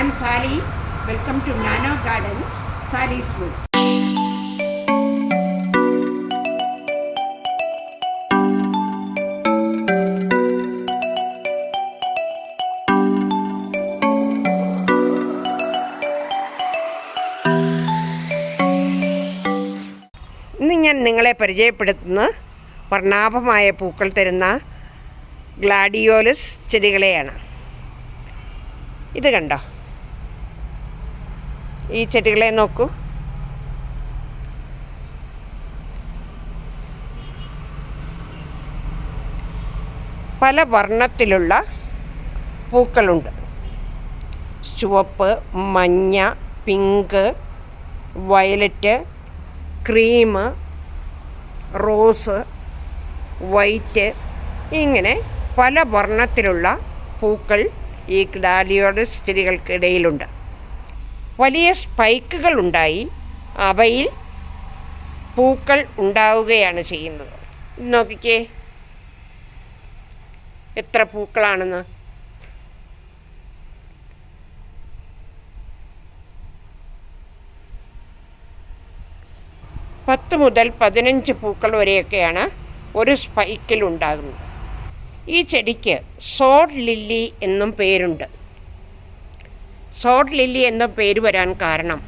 I am Sally. Welcome to Nano Gardens, Sally's Wood. ഇന്ന് ഞാൻ നിങ്ങളെ പരിചയപ്പെടുത്തുന്ന വർണ്ണാഭമായ പൂക്കൾ തരുന്ന ഗ്ലാഡിയോലസ് ചെടികളെയാണ്. ഇത് കണ്ടോ, ഈ ചെടികളെ നോക്കൂ. പല വർണ്ണത്തിലുള്ള പൂക്കളുണ്ട്. ചുവപ്പ്, മഞ്ഞ, pink, violet, cream, rose, white, ഇങ്ങനെ പല വർണ്ണത്തിലുള്ള പൂക്കൾ ഈ ഗ്ലാഡിയോലസ് ചെടികൾക്കിടയിലുണ്ട്. വലിയ സ്പൈക്കുകൾ ഉണ്ടായി അവയിൽ പൂക്കൾ ഉണ്ടാവുകയാണ് ചെയ്യുന്നത്. നോക്കിക്കേ എത്ര പൂക്കളാണെന്ന്. പത്ത് മുതൽ 15 പൂക്കൾ വരെയൊക്കെയാണ് ഒരു സ്പൈക്കിൽ ഉണ്ടാകുന്നത്. ഈ ചെടിക്ക് സോഡ് ലില്ലി എന്നും പേരുണ്ട്. സോഡ് ലില്ലി എന്ന പേര് വരാൻ കാരണം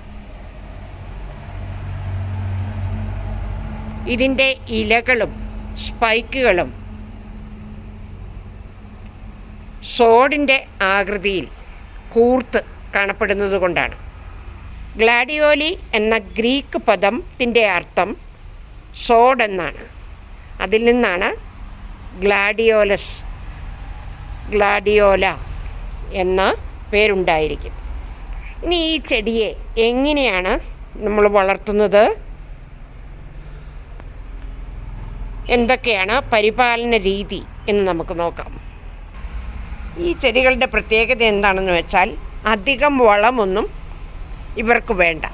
ഇതിൻ്റെ ഇലകളും സ്പൈക്കുകളും സോഡിൻ്റെ ആകൃതിയിൽ കൂർത്ത് കാണപ്പെടുന്നത് കൊണ്ടാണ്. ഗ്ലാഡിയോലി എന്ന ഗ്രീക്ക് പദത്തിൻ്റെ അർത്ഥം സോഡ് എന്നാണ്. അതിൽ നിന്നാണ് ഗ്ലാഡിയോല എന്ന പേരുണ്ടായിരിക്കുന്നത്. ഇനി ഈ ചെടിയെ എങ്ങനെയാണ് നമ്മൾ വളർത്തുന്നത്, എന്തൊക്കെയാണ് പരിപാലന രീതി എന്ന് നമുക്ക് നോക്കാം. ഈ ചെടികളുടെ പ്രത്യേകത എന്താണെന്ന് വെച്ചാൽ അധികം വളമൊന്നും ഇവർക്ക് വേണ്ട.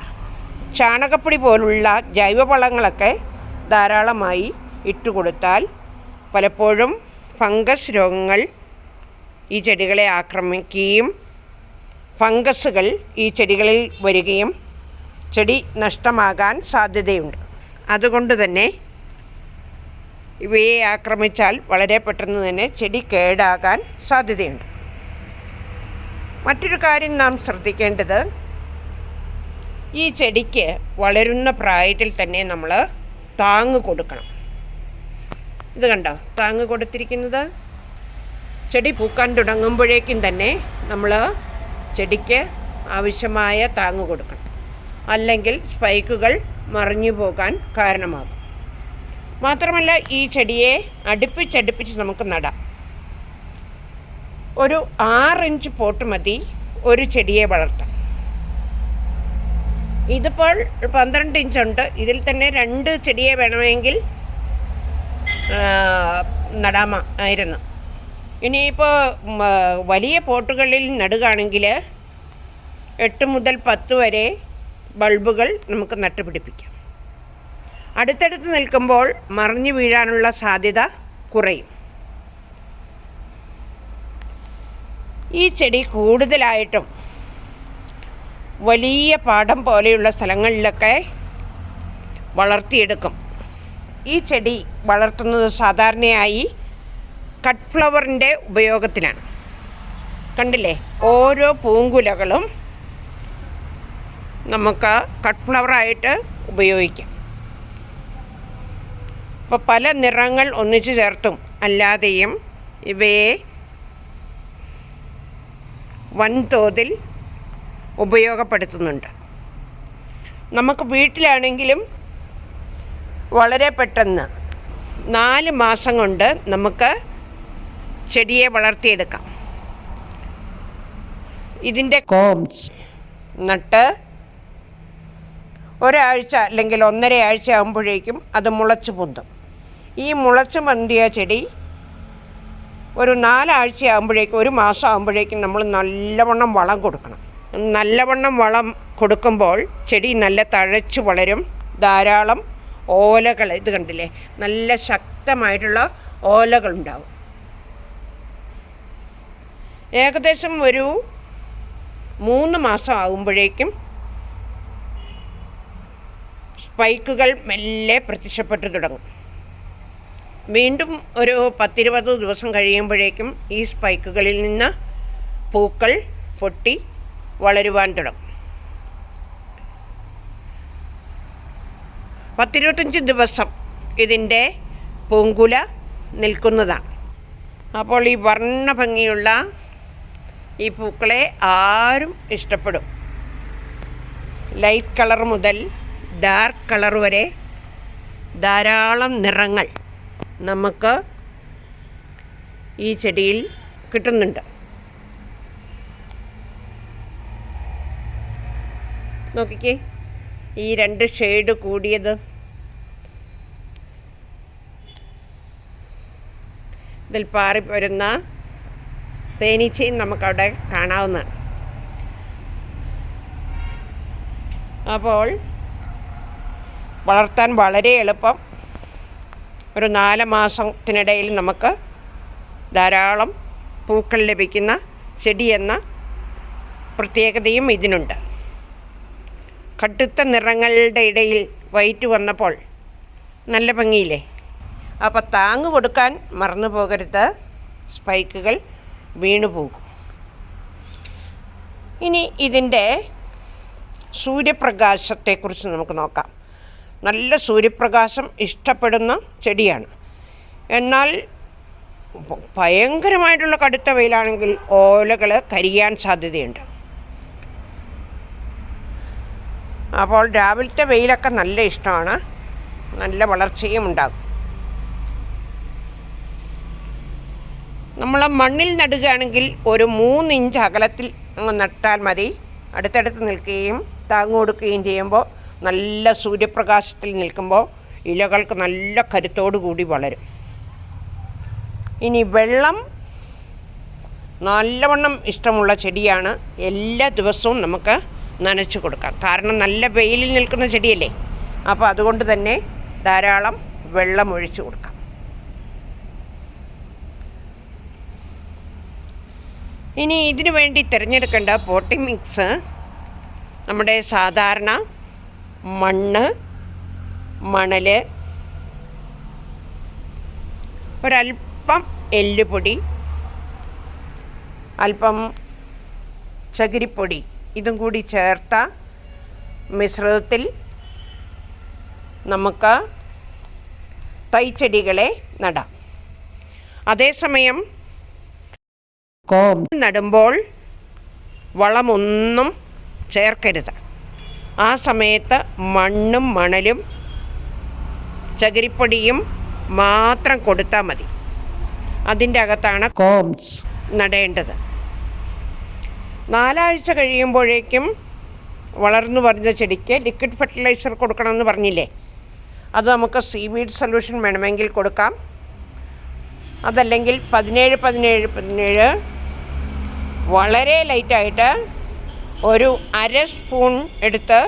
ചാണകപ്പൊടി പോലുള്ള ജൈവവളങ്ങളൊക്കെ ധാരാളമായി ഇട്ടുകൊടുത്താൽ പലപ്പോഴും ഫംഗസ് രോഗങ്ങൾ ഈ ചെടികളെ ആക്രമിക്കുകയും ഫംഗസുകൾ ഈ ചെടികളിൽ വരികയും ചെടി നഷ്ടമാകാൻ സാധ്യതയുണ്ട്. അതുകൊണ്ട് തന്നെ ഇവയെ ആക്രമിച്ചാൽ വളരെ പെട്ടെന്ന് തന്നെ ചെടി കേടാകാൻ സാധ്യതയുണ്ട്. മറ്റൊരു കാര്യം നാം ശ്രദ്ധിക്കേണ്ടത്, ഈ ചെടിക്ക് വളരുന്ന പ്രായത്തിൽ തന്നെ നമ്മൾ താങ്ങ് കൊടുക്കണം. ഇത് കണ്ടോ, താങ്ങ് കൊടുത്തിരിക്കുന്നത്. ചെടി പൂക്കാൻ തുടങ്ങുമ്പോഴേക്കും തന്നെ നമ്മൾ ചെടിക്ക് ആവശ്യമായ താങ്ങ് കൊടുക്കണം, അല്ലെങ്കിൽ സ്പൈക്കുകൾ മറിഞ്ഞു പോകാൻ കാരണമാകും. മാത്രമല്ല ഈ ചെടിയെ അടുപ്പിച്ചടുപ്പിച്ച് നമുക്ക് നടാം. ഒരു 6 ഇഞ്ച് പോട്ട് മതി ഒരു ചെടിയെ വളർത്താൻ. ഇതിപ്പോൾ 12 ഇഞ്ചുണ്ട്. ഇതിൽ തന്നെ 2 ചെടിയെ വേണമെങ്കിൽ നടാമായിരുന്നു. ഇനിയിപ്പോൾ വലിയ പോട്ടുകളിൽ നടുകയാണെങ്കിൽ 8 മുതൽ 10 വരെ ബൾബുകൾ നമുക്ക് നട്ടുപിടിപ്പിക്കാം. അടുത്തടുത്ത് നിൽക്കുമ്പോൾ മറിഞ്ഞു വീഴാനുള്ള സാധ്യത കുറയും. ഈ ചെടി കൂടുതലായിട്ടും വലിയ പാടം പോലെയുള്ള സ്ഥലങ്ങളിലൊക്കെ വളർത്തിയെടുക്കും. ഈ ചെടി വളർത്തുന്നത് സാധാരണയായി കട്ട് ഫ്ലവറിൻ്റെ ഉപയോഗത്തിലാണ്. കണ്ടില്ലേ, ഓരോ പൂങ്കുലകളും നമുക്ക് കട്ട് ഫ്ലവറായിട്ട് ഉപയോഗിക്കാം. ഇപ്പോൾ പല നിറങ്ങൾ ഒന്നിച്ചു ചേർത്തും അല്ലാതെയും ഇവയെ വൻതോതിൽ ഉപയോഗപ്പെടുത്തുന്നുണ്ട്. നമുക്ക് വീട്ടിലാണെങ്കിലും വളരെ പെട്ടെന്ന് 4 മാസം കൊണ്ട് നമുക്ക് ചെടിയെ വളർത്തിയെടുക്കാം. ഇതിൻ്റെ കോംസ് നട്ട് ഒരാഴ്ച അല്ലെങ്കിൽ 1.5 ആഴ്ച ആകുമ്പോഴേക്കും അത് മുളച്ചു പൊന്തും. ഈ മുളച്ചു പൊന്തിയ ചെടി ഒരു 4 ആഴ്ച ആകുമ്പോഴേക്കും, 1 മാസം ആകുമ്പോഴേക്കും നമ്മൾ നല്ലവണ്ണം വളം കൊടുക്കണം. നല്ലവണ്ണം വളം കൊടുക്കുമ്പോൾ ചെടി നല്ല തഴച്ചു വളരും. ധാരാളം ഓലകൾ, ഇത് കണ്ടില്ലേ, നല്ല ശക്തമായിട്ടുള്ള ഓലകളുണ്ടാവും. ഏകദേശം ഒരു 3 മാസം ആകുമ്പോഴേക്കും സ്പൈക്കുകൾ മെല്ലെ പ്രത്യക്ഷപ്പെട്ടു തുടങ്ങും. വീണ്ടും ഒരു 10-20 ദിവസം കഴിയുമ്പോഴേക്കും ഈ സ്പൈക്കുകളിൽ നിന്ന് പൂക്കൾ പൊട്ടി വളരുവാൻ തുടങ്ങും. 10-25 ദിവസം ഇതിൻ്റെ പൂങ്കുല നിൽക്കുന്നതാണ്. അപ്പോൾ ഈ വർണ്ണഭംഗിയുള്ള ഈ പൂക്കളെ ആരും ഇഷ്ടപ്പെടും. ലൈറ്റ് കളർ മുതൽ ഡാർക്ക് കളർ വരെ ധാരാളം നിറങ്ങൾ നമുക്ക് ഈ ചെടിയിൽ കിട്ടുന്നുണ്ട്. നോക്കിക്കേ, ഈ 2 ഷെയ്ഡ് കൂടിയത്. ഇതിൽ പാറി വരുന്ന തേനീച്ചയും നമുക്കവിടെ കാണാവുന്നതാണ്. അപ്പോൾ വളർത്താൻ വളരെ എളുപ്പം. ഒരു 4 മാസത്തിനിടയിൽ നമുക്ക് ധാരാളം പൂക്കൾ ലഭിക്കുന്ന ചെടി എന്ന പ്രത്യേകതയും ഇതിനുണ്ട്. കടുത്ത നിറങ്ങളുടെ ഇടയിൽ വൈറ്റ് വന്നപ്പോൾ നല്ല ഭംഗിയില്ലേ? അപ്പോൾ താങ്ങ് കൊടുക്കാൻ മറന്നു പോകരുത്, സ്പൈക്കുകൾ വീണു പോകും. ഇനി ഇതിൻ്റെ സൂര്യപ്രകാശത്തെക്കുറിച്ച് നമുക്ക് നോക്കാം. നല്ല സൂര്യപ്രകാശം ഇഷ്ടപ്പെടുന്ന ചെടിയാണ്. എന്നാൽ ഭയങ്കരമായിട്ടുള്ള കടുത്ത വെയിലാണെങ്കിൽ ഓലകൾ കരിയാൻ സാധ്യതയുണ്ട്. അപ്പോൾ രാവിലത്തെ വെയിലൊക്കെ നല്ല ഇഷ്ടമാണ്, നല്ല വളർച്ചയും ഉണ്ടാകും. നമ്മൾ മണ്ണിൽ നടുകയാണെങ്കിൽ ഒരു 3 ഇഞ്ച് അകലത്തിൽ അങ്ങ് നട്ടാൽ മതി. അടുത്തടുത്ത് നിൽക്കുകയും താങ്ങ് കൊടുക്കുകയും ചെയ്യുമ്പോൾ നല്ല സൂര്യപ്രകാശത്തിൽ നിൽക്കുമ്പോൾ ഇലകൾക്ക് നല്ല കരുത്തോടു കൂടി വളരും. ഇനി വെള്ളം നല്ലവണ്ണം ഇഷ്ടമുള്ള ചെടിയാണ്. എല്ലാ ദിവസവും നമുക്ക് നനച്ചു കൊടുക്കാം. കാരണം നല്ല വെയിലിൽ നിൽക്കുന്ന ചെടിയല്ലേ, അപ്പോൾ അതുകൊണ്ട് തന്നെ ധാരാളം വെള്ളം ഒഴിച്ചു കൊടുക്കാം. ഇനി ഇതിനു വേണ്ടി തിരഞ്ഞെടുക്കേണ്ട പോട്ടിംഗ് മിക്സ് നമ്മുടെ സാധാരണ മണ്ണ്, മണൽ, ഒരല്പം എല്ലുപൊടി, അല്പം ചകിരിപ്പൊടി, ഇതും കൂടി ചേർത്ത മിശ്രിതത്തിൽ നമുക്ക് തൈച്ചെടികളെ നടാം. അതേസമയം നടുമ്പോൾ വളമൊന്നും ചേർക്കരുത്. ആ സമയത്ത് മണ്ണും മണലും ചകിരിപ്പൊടിയും മാത്രം കൊടുത്താൽ മതി. അതിൻ്റെ അകത്താണ് കോംസ് നടേണ്ടത്. 4 ആഴ്ച കഴിയുമ്പോഴേക്കും വളർന്നു വരുന്ന ചെടിക്ക് ലിക്വിഡ് ഫെർട്ടിലൈസർ കൊടുക്കണമെന്ന് പറഞ്ഞില്ലേ, അത് നമുക്ക് സീവീഡ് സൊല്യൂഷൻ വേണമെങ്കിൽ കൊടുക്കാം. അതല്ലെങ്കിൽ 17-17-17 വളരെ ലൈറ്റായിട്ട് ഒരു 1/2 സ്പൂൺ എടുത്ത്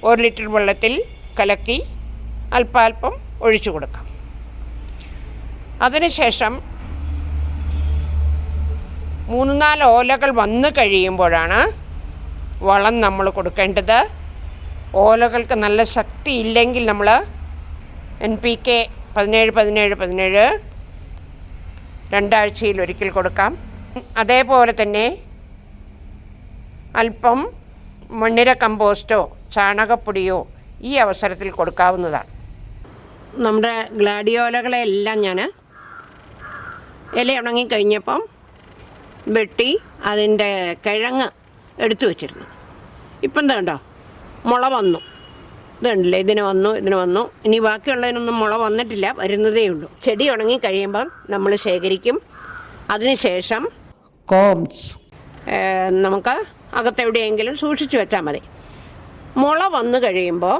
1 ലിറ്റർ വെള്ളത്തിൽ കലക്കി അല്പാൽപ്പം ഒഴിച്ചു കൊടുക്കാം. അതിനുശേഷം 3-4 ഓലകൾ വന്നു കഴിയുമ്പോഴാണ് വളം നമ്മൾ കൊടുക്കേണ്ടത്. ഓലകൾക്ക് നല്ല ശക്തി ഇല്ലെങ്കിൽ നമ്മൾ NPK 17-17-17 2 ആഴ്ചയിൽ ഒരിക്കൽ കൊടുക്കാം. അതേപോലെ തന്നെ അല്പം മണ്ണിര കമ്പോസ്റ്റോ ചാണകപ്പൊടിയോ ഈ അവസരത്തിൽ കൊടുക്കാവുന്നതാണ്. നമ്മുടെ ഗ്ലാഡിയോലകളെല്ലാം ഞാൻ ഇല ഉണങ്ങിക്കഴിഞ്ഞപ്പം വെട്ടി അതിൻ്റെ കിഴങ്ങ് എടുത്തു വച്ചിരുന്നു. ഇപ്പം എന്താ കണ്ടോ, മുള വന്നു. ഇതുണ്ടല്ലേ, ഇതിന് വന്നു. ഇനി ബാക്കിയുള്ളതിനൊന്നും മുള വന്നിട്ടില്ല, വരുന്നതേ ഉള്ളൂ. ചെടി ഉണങ്ങി കഴിയുമ്പം നമ്മൾ ശേഖരിക്കും. അതിനുശേഷം കോംസ് നമുക്ക് അകത്തെവിടെയെങ്കിലും സൂക്ഷിച്ചു വെച്ചാൽ മതി. മുള വന്നു കഴിയുമ്പോൾ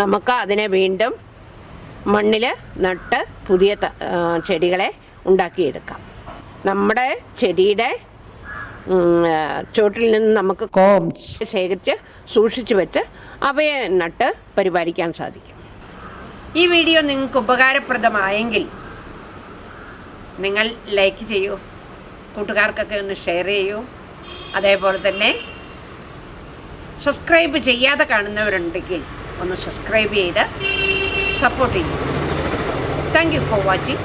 നമുക്ക് അതിനെ വീണ്ടും മണ്ണിൽ നട്ട് പുതിയ ചെടികളെ ഉണ്ടാക്കിയെടുക്കാം. നമ്മുടെ ചെടിയുടെ ചോട്ടിൽ നിന്ന് നമുക്ക് കോംസ് ശേഖരിച്ച് സൂക്ഷിച്ചു വെച്ച് അവയെ നട്ട് പരിപാലിക്കാൻ സാധിക്കും. ഈ വീഡിയോ നിങ്ങൾക്ക് ഉപകാരപ്രദമായെങ്കിൽ നിങ്ങൾ ലൈക്ക് ചെയ്യൂ, കൂട്ടുകാർക്കൊക്കെ ഒന്ന് ഷെയർ ചെയ്യൂ. അതേപോലെ തന്നെ സബ്സ്ക്രൈബ് ചെയ്യാതെ കാണുന്നവരുണ്ടെങ്കിൽ ഒന്ന് സബ്സ്ക്രൈബ് ചെയ്ത് സപ്പോർട്ട് ചെയ്യും. Thank you for watching.